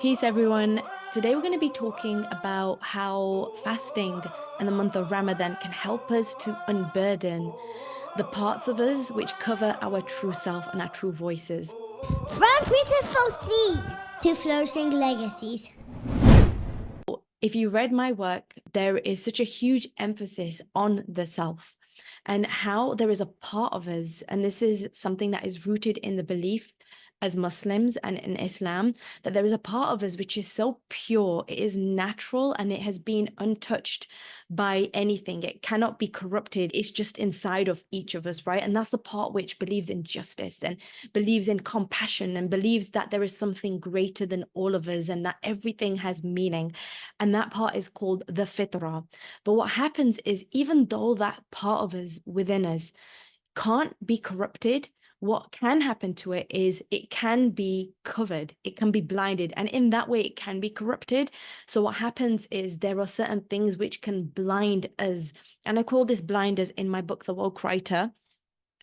Peace, everyone. Today, we're going to be talking about how fasting and the month of Ramadan can help us to unburden the parts of us which cover our true self and our true voices. From beautiful seas to flourishing legacies. If you read my work, there is such a huge emphasis on the self and how there is a part of us, and this is something that is rooted in the belief as Muslims and in Islam, that there is a part of us which is so pure, it is natural, and it has been untouched by anything. It cannot be corrupted. It's just inside of each of us, right? And that's the part which believes in justice and believes in compassion and believes that there is something greater than all of us and that everything has meaning. And that part is called the fitrah. But what happens is, even though that part of us within us can't be corrupted, what can happen to it is it can be covered, it can be blinded, and in that way it can be corrupted. So what happens is there are certain things which can blind us, and I call this blinders in my book, The Woke Writer.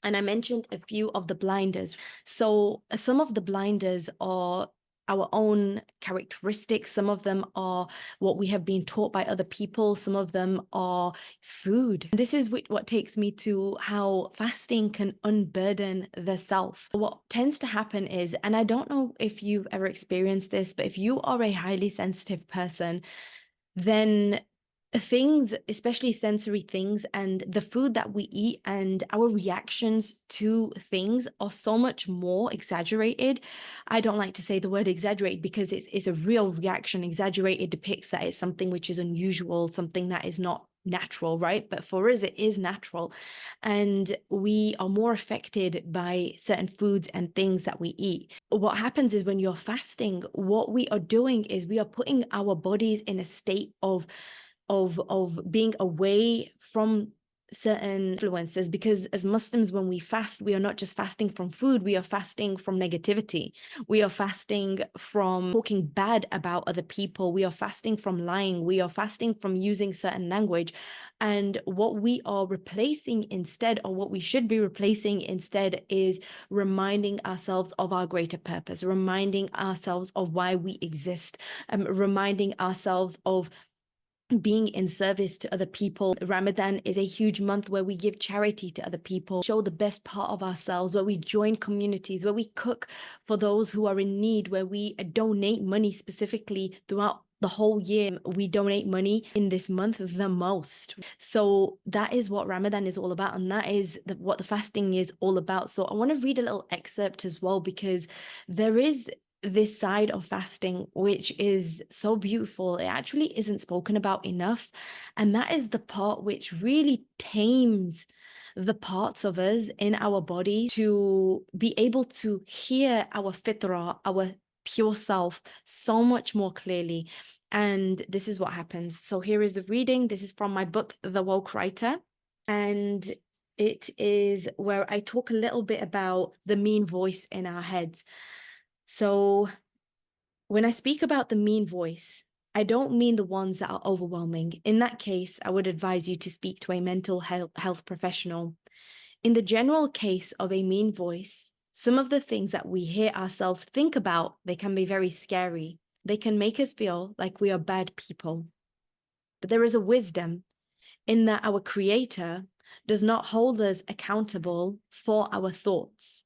And I mentioned a few of the blinders. So some of the blinders are our own characteristics. Some of them are what we have been taught by other people. Some of them are food. This is what takes me to how fasting can unburden the self. What tends to happen is, and I don't know if you've ever experienced this, but if you are a highly sensitive person, then things, especially sensory things, and the food that we eat and our reactions to things are so much more exaggerated. I don't like to say the word exaggerate because it's a real reaction. Exaggerated depicts that it's something which is unusual, something that is not natural, right? But for us, it is natural. And we are more affected by certain foods and things that we eat. What happens is when you're fasting, what we are doing is we are putting our bodies in a state of being away from certain influences, because as Muslims, when we fast, we are not just fasting from food, we are fasting from negativity, we are fasting from talking bad about other people, we are fasting from lying, we are fasting from using certain language. And what we are replacing instead, or what we should be replacing instead, is reminding ourselves of our greater purpose, reminding ourselves of why we exist, reminding ourselves of being in service to other people. Ramadan is a huge month where we give charity to other people, show the best part of ourselves, where we join communities, where we cook for those who are in need, where we donate money specifically throughout the whole year. We donate money in this month the most. So that is what Ramadan is all about, and that is what the fasting is all about. So I want to read a little excerpt as well, because there is this side of fasting which is so beautiful. It actually isn't spoken about enough, and that is the part which really tames the parts of us in our body to be able to hear our fitrah, our pure self, so much more clearly. And this is what happens. So here is the reading. This is from my book, The Woke Writer, and it is where I talk a little bit about the mean voice in our heads. So when I speak about the mean voice, I don't mean the ones that are overwhelming. In that case, I would advise you to speak to a mental health professional. In the general case of a mean voice, some of the things that we hear ourselves think about, they can be very scary. They can make us feel like we are bad people. But there is a wisdom in that our Creator does not hold us accountable for our thoughts.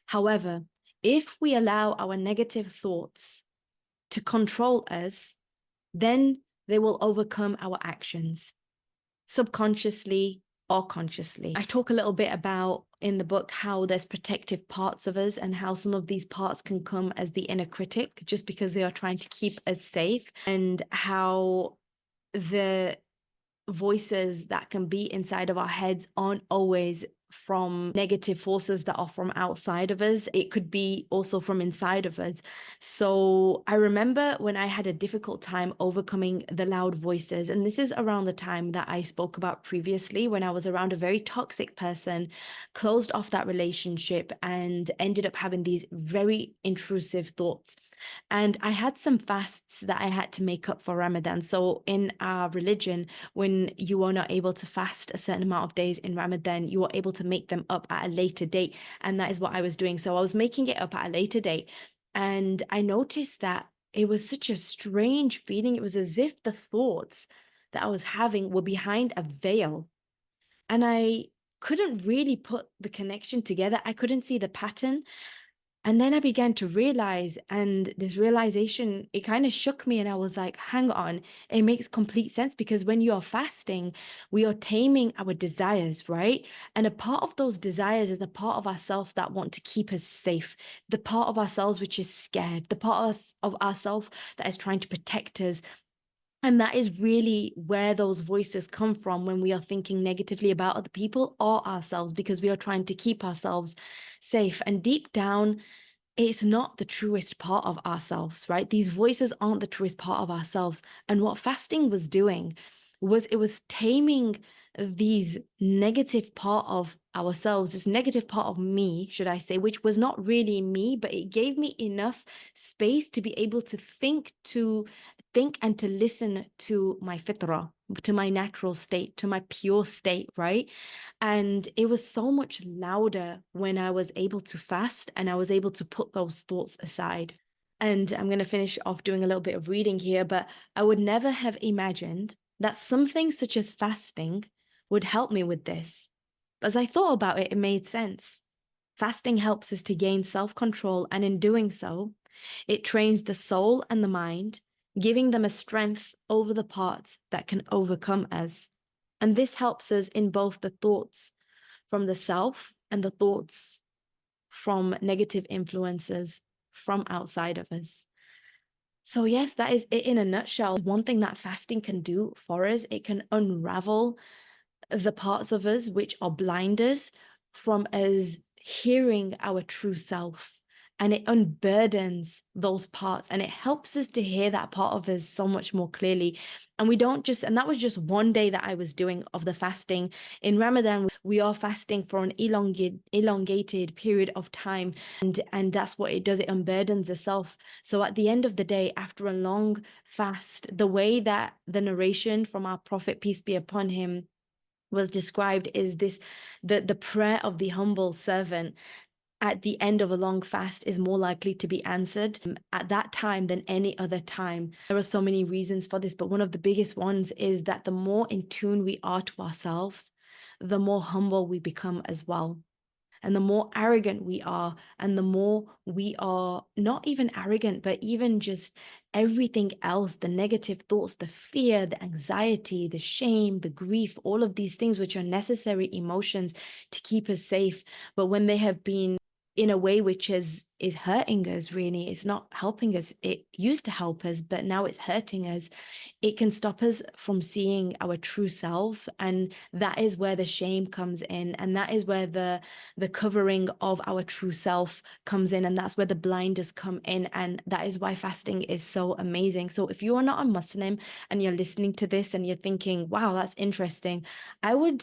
However, if we allow our negative thoughts to control us, then they will overcome our actions, subconsciously or consciously. I talk a little bit about in the book how there's protective parts of us and how some of these parts can come as the inner critic just because they are trying to keep us safe, and how the voices that can be inside of our heads aren't always from negative forces that are from outside of us. It could be also from inside of us. So I remember when I had a difficult time overcoming the loud voices, and this is around the time that I spoke about previously, when I was around a very toxic person, closed off that relationship, and ended up having these very intrusive thoughts. And I had some fasts that I had to make up for Ramadan. So in our religion, when you are not able to fast a certain amount of days in Ramadan, you are able to make them up at a later date. And that is what I was doing. So I was making it up at a later date. And I noticed that it was such a strange feeling. It was as if the thoughts that I was having were behind a veil. And I couldn't really put the connection together. I couldn't see the pattern. And then I began to realize, and this realization, it kind of shook me. And I was like, hang on, it makes complete sense because when you're fasting, we are taming our desires, right? And a part of those desires is a part of ourselves that want to keep us safe, the part of ourselves which is scared, the part of, us, of ourselves that is trying to protect us. And that is really where those voices come from when we are thinking negatively about other people or ourselves, because we are trying to keep ourselves safe. And deep down, it's not the truest part of ourselves, right? These voices aren't the truest part of ourselves. And what fasting was doing was it was taming these negative part of ourselves, this negative part of me, should I say, which was not really me, but it gave me enough space to be able to think and to listen to my fitrah, to my natural state, to my pure state, right? And it was so much louder when I was able to fast and I was able to put those thoughts aside. And I'm going to finish off doing a little bit of reading here, but I would never have imagined that something such as fasting would help me with this. But as I thought about it, it made sense. Fasting helps us to gain self control, and in doing so, it trains the soul and the mind, giving them a strength over the parts that can overcome us. And this helps us in both the thoughts from the self and the thoughts from negative influences from outside of us. So, yes, that is it in a nutshell. One thing that fasting can do for us, it can unravel the parts of us which are blinders from us hearing our true self. And it unburdens those parts and it helps us to hear that part of us so much more clearly. And we don't just, and that was just one day that I was doing of the fasting. In Ramadan, we are fasting for an elongated period of time. And that's what it does. It unburdens the self. So at the end of the day, after a long fast, the way that the narration from our Prophet, peace be upon him, was described is this: the prayer of the humble servant at the end of a long fast is more likely to be answered at that time than any other time. There are so many reasons for this, but one of the biggest ones is that the more in tune we are to ourselves, the more humble we become as well. And the more arrogant we are, and the more we are not even arrogant, but even just everything else, the negative thoughts, the fear, the anxiety, the shame, the grief, all of these things which are necessary emotions to keep us safe. But when they have been in a way which is hurting us, really, it's not helping us. It used to help us, but now it's hurting us. It can stop us from seeing our true self, and that is where the shame comes in, and that is where the covering of our true self comes in, and that's where the blinders come in. And that is why fasting is so amazing. So if you are not a Muslim and you're listening to this and you're thinking, wow, that's interesting, I would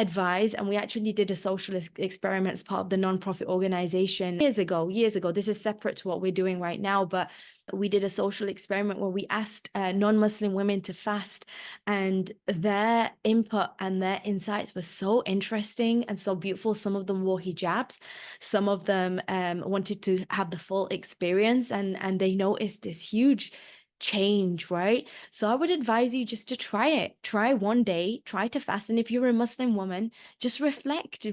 advise, and we actually did a social experiment as part of the nonprofit organization years ago. This is separate to what we're doing right now, but we did a social experiment where we asked non-Muslim women to fast, and their input and their insights were so interesting and so beautiful. Some of them wore hijabs, some of them wanted to have the full experience, and they noticed this huge change, right? So I would advise you just to try it. Try one day, try to fast. And if you're a Muslim woman, just reflect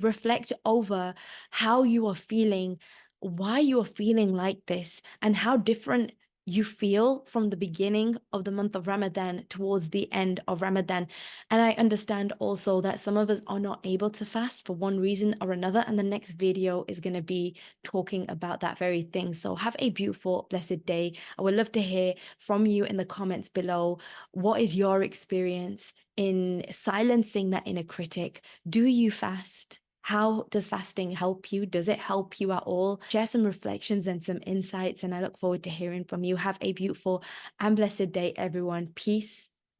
over how you are feeling, why you are feeling like this, and how different you feel from the beginning of the month of Ramadan towards the end of Ramadan. And I understand also that some of us are not able to fast for one reason or another. And the next video is going to be talking about that very thing. So have a beautiful, blessed day. I would love to hear from you in the comments below. What is your experience in silencing that inner critic? Do you fast? How does fasting help you? Does it help you at all? Share some reflections and some insights, and I look forward to hearing from you. Have a beautiful and blessed day, everyone. Peace